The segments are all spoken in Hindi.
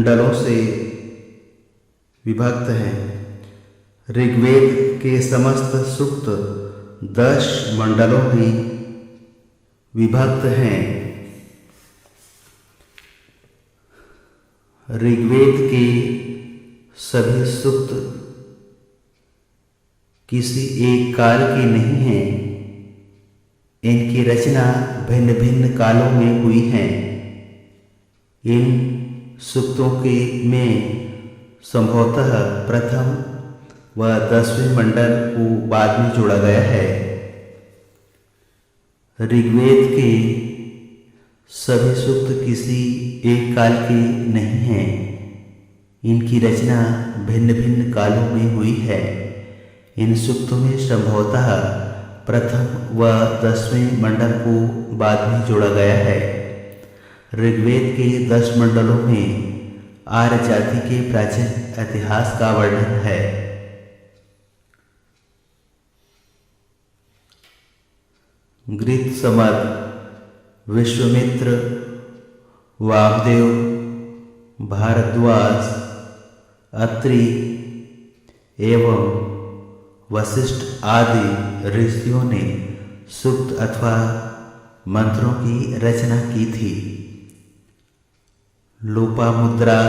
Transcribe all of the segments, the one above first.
मंडलों से विभक्त हैं। ऋग्वेद के समस्त सूक्त 10 मंडलों में विभक्त हैं। ऋग्वेद के सभी सूक्त किसी एक काल के नहीं हैं। इनकी रचना भिन्न भिन्न कालों में हुई है। इन सूक्तों के में संभवतः प्रथम व 10वें मंडल को बाद में जोड़ा गया है। ऋग्वेद के सभी सूक्त किसी एक काल के नहीं हैं। इनकी रचना भिन्न भिन्न कालों में हुई है। इन सूक्तों में संभवतः प्रथम व 10वें मंडल को बाद में जोड़ा गया है। ऋग्वेद के 10 मंडलों में आर्य जाति के प्राचीन इतिहास का वर्णन है। गृत्समद, विश्वामित्र, वामदेव, भारद्वाज, अत्रि एवं वशिष्ठ आदि ऋषियों ने सूक्त अथवा मंत्रों की रचना की थी। लोपामुद्रा,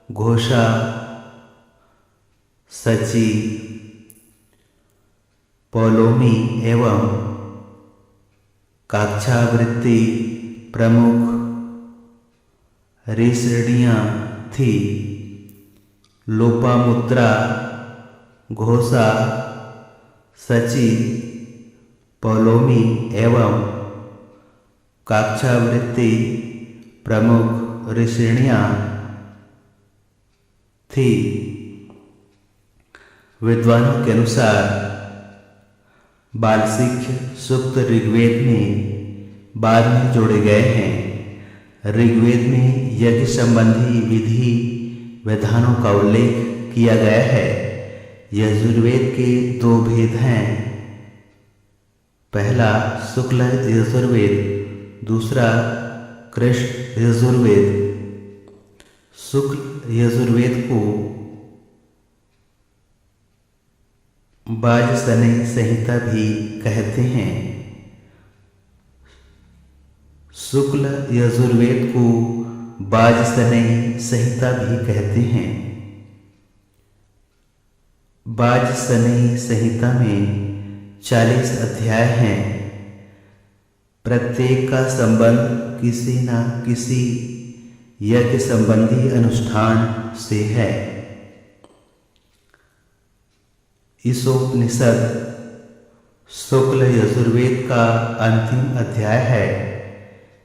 घोषा, सची, पौलोमी एवं काक्षावृत्ति प्रमुख ऋषिणियाँ थी। लोपामुद्रा, घोषा, सची, पौलोमी एवं काक्षावृत्ति प्रमुख ऋषिणियाँ थी। विद्वानों के अनुसार बालसिक्य सूक्त ऋग्वेद में बाद में जोड़े गए हैं। ऋग्वेद में यज्ञ संबंधी विधि विधानों का उल्लेख किया गया है। यजुर्वेद के 2 भेद हैं। पहला शुक्ल यजुर्वेद, दूसरा कृष्ण यजुर्वेद। शुक्ल यजुर्वेद को वाजसनेय संहिता भी कहते हैं। शुक्ल यजुर्वेद को वाजसनेय संहिता भी कहते हैं। वाजसनेय संहिता में 40 अध्याय हैं। प्रत्येक का संबंध किसी न किसी यज्ञ संबंधी अनुष्ठान से है। ईशोपनिषद शुक्ल यजुर्वेद का अंतिम अध्याय है।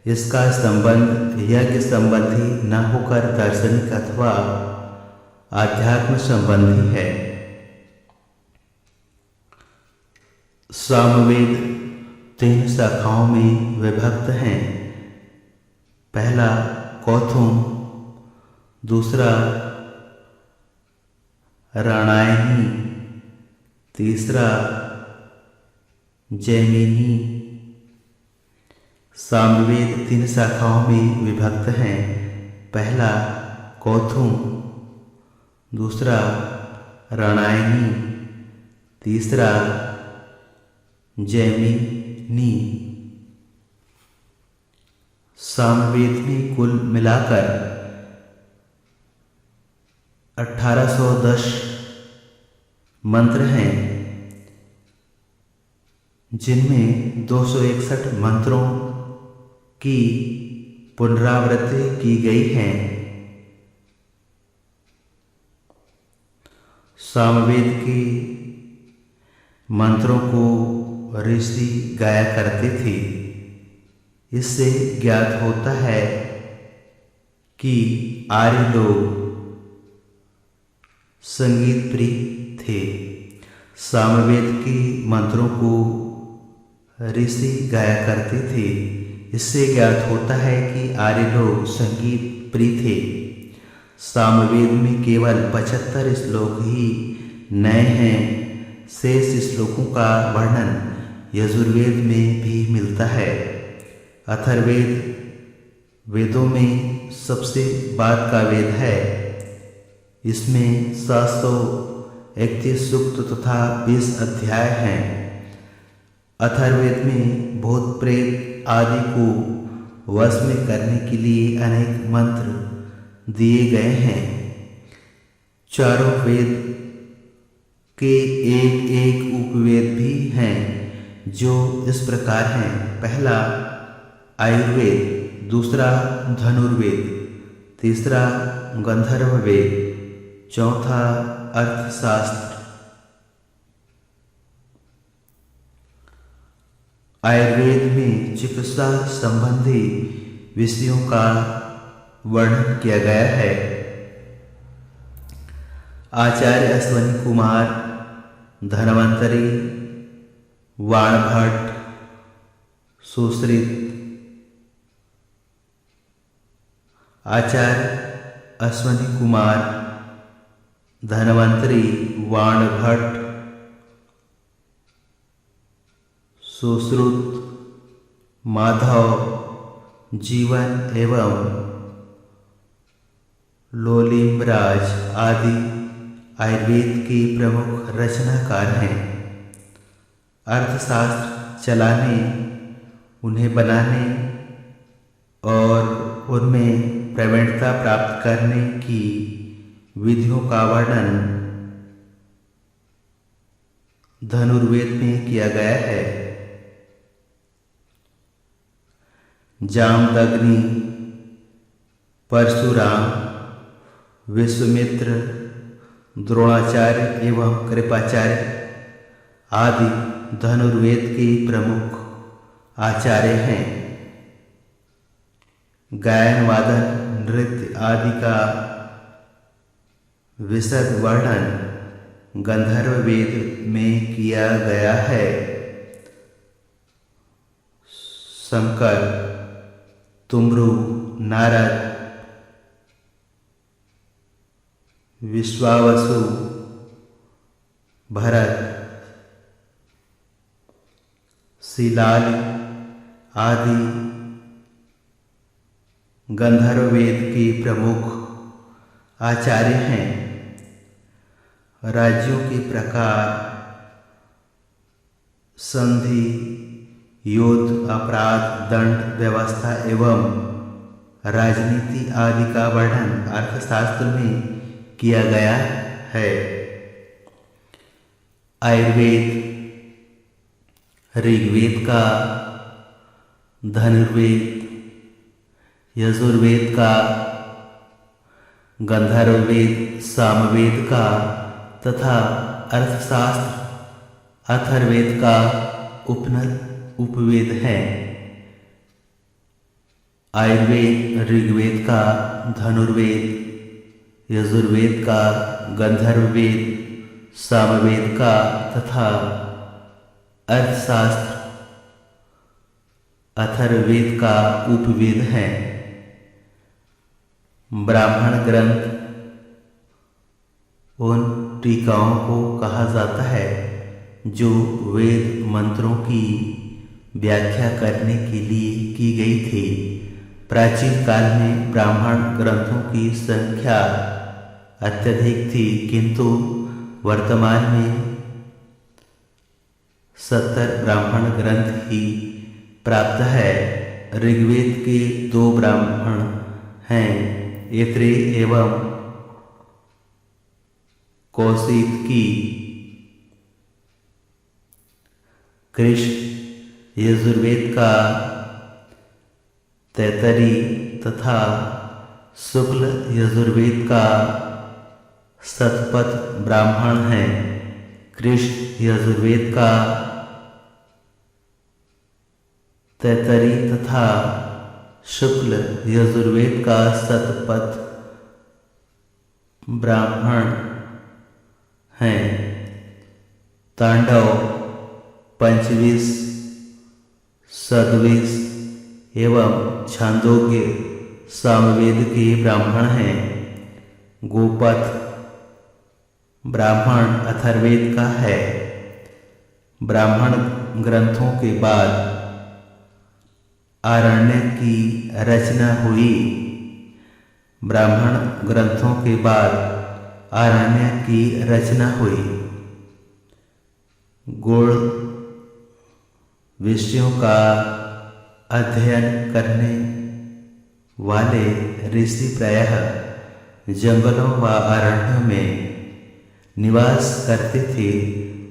इसका संबंध यज्ञ संबंधी न होकर दार्शनिक अथवा आध्यात्म संबंधी है। सामवेद 3 शाखाओं में विभक्त हैं। पहला कौथुम, दूसरा राणायनी, तीसरा जैमिनी। सामवेद 3 शाखाओं में विभक्त हैं। पहला कौथुम, दूसरा राणायनी, तीसरा जैमिनी। सामवेद में कुल मिलाकर 1810 मंत्र हैं, जिनमें 261 मंत्रों की पुनरावृत्ति की गई है। सामवेद के मंत्रों को ऋषि गाया करते थे। इससे ज्ञात होता है कि आर्य लोग संगीत प्रिय थे। सामवेद के मंत्रों को ऋषि गाया करते थे। इससे ज्ञात होता है कि आर्य लोग संगीत प्रिय थे। सामवेद में केवल 75 श्लोक ही नए हैं। शेष श्लोकों का वर्णन यजुर्वेद में भी मिलता है। अथर्ववेद वेदों में सबसे बाद का वेद है। इसमें 731 सूक्त तथा 20 अध्याय हैं। अथर्ववेद में भूत प्रेत आदि को वश में करने के लिए अनेक मंत्र दिए गए हैं। चारों वेद के एक एक उपवेद भी हैं जो इस प्रकार हैं। पहला आयुर्वेद, दूसरा धनुर्वेद, तीसरा गंधर्व वेद, चौथा अर्थशास्त्र। आयुर्वेद में चिकित्सा संबंधी विषयों का वर्णन किया गया है। आचार्य अश्वनी कुमार, धन्वंतरी, वाणभट्ट, सुश्रित। आचार्य अश्वनी कुमार, धन्वंतरी, वाणभट्ट, सुश्रुत, माधव, जीवन एवं लोलिम्बराज आदि आयुर्वेद के प्रमुख रचनाकार हैं। अर्थशास्त्र चलाने, उन्हें बनाने और उनमें प्रवीणता प्राप्त करने की विधियों का वर्णन धनुर्वेद में किया गया है। जामदग्नि, परशुराम, विश्वामित्र, द्रोणाचार्य एवं कृपाचार्य आदि धनुर्वेद के प्रमुख आचार्य हैं। गायन, वादन, नृत्य आदि का विशद वर्णन गंधर्व वेद में किया गया है। शंकर, तुमरु, नारद, विश्वावसु, भरत, शिलाल आदि गंधर्व वेद के प्रमुख आचार्य हैं। राज्यों के प्रकार, संधि, युद्ध, अपराध, दंड व्यवस्था एवं राजनीति आदि का वर्णन अर्थशास्त्र में किया गया है। आयुर्वेद ऋग्वेद का, धनुर्वेद यजुर्वेद का, गंधर्ववेद सामवेद का तथा अर्थशास्त्र अथर्ववेद का उपवेद है। आयुर्वेद ऋग्वेद का, धनुर्वेद यजुर्वेद का, गंधर्ववेद सामवेद का तथा अर्थशास्त्र अथर्ववेद का उपवेद है। ब्राह्मण ग्रंथ उन टीकाओं को कहा जाता है जो वेद मंत्रों की व्याख्या करने के लिए की गई थी। प्राचीन काल में ब्राह्मण ग्रंथों की संख्या अत्यधिक थी, किंतु वर्तमान में 70 ब्राह्मण ग्रंथ ही प्राप्त है। ऋग्वेद के 2 ब्राह्मण हैं, ऐत्रेय एवं कौशिकी। कृष्ण यजुर्वेद का तैतरी तथा शुक्ल यजुर्वेद का शतपथ ब्राह्मण है। कृष्ण यजुर्वेद का तैतरी तथा शुक्ल यजुर्वेद का शतपथ ब्राह्मण हैं। तांडव, पंचविश, सदविश एवं छांदोग्य सामवेद के ब्राह्मण हैं। गोपथ ब्राह्मण अथर्ववेद का है। ब्राह्मण ग्रंथों के बाद आरण्यक की रचना हुई। ब्राह्मण ग्रंथों के बाद आरण्यक की रचना हुई। गूढ़ विषयों का अध्ययन करने वाले ऋषि प्रायः जंगलों व अरण्यों में निवास करते थे।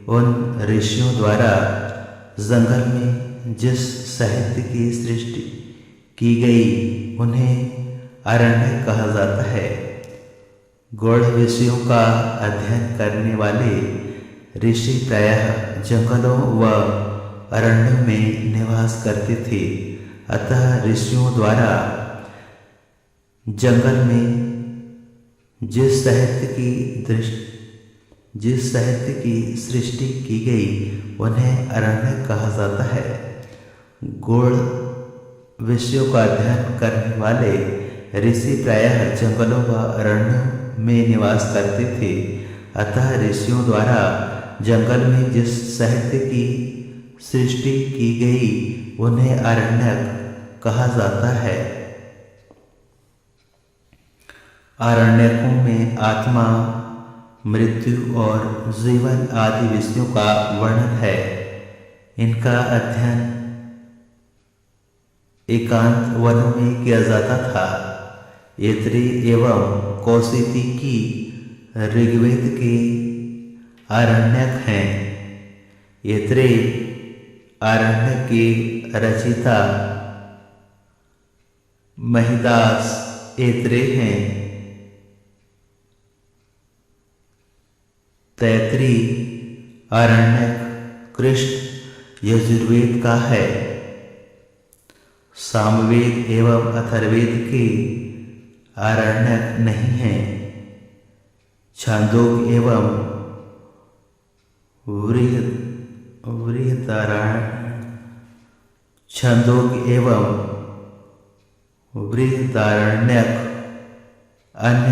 उन ऋषियों द्वारा जंगल में जिस साहित्य की सृष्टि की गई उन्हें अरण्य कहा जाता है। गूढ़ विषयों का अध्ययन करने वाले ऋषि प्रायः जंगलों व अरण्यों में निवास करते थे, अतः ऋषियों द्वारा जंगल में जिस साहित्य की सृष्टि की गई उन्हें अरण्य कहा जाता है। गूढ़ विषयों का अध्ययन करने वाले ऋषि प्रायः जंगलों व अरण्यों में निवास करते थे, अतः ऋषियों द्वारा जंगल में जिस साहित्य की सृष्टि की गई उन्हें अरण्यक कहा जाता है। आरण्यकों में आत्मा, मृत्यु और जीवन आदि विषयों का वर्णन है। इनका अध्ययन एकांत वनों में किया जाता था। ऐत्री एवं कौशिकी की ऋग्वेद के आरण्यक हैं। ऐत्रेय आरण्यक के रचयिता महिदास ऐत्रेय हैं। तैत्रीय आरण्यक कृष्ण यजुर्वेद का है। सामवेद एवं अथर्ववेद के आरण्यक नहीं हैं। छांदोग्य एवं बृहदारण्यक अन्य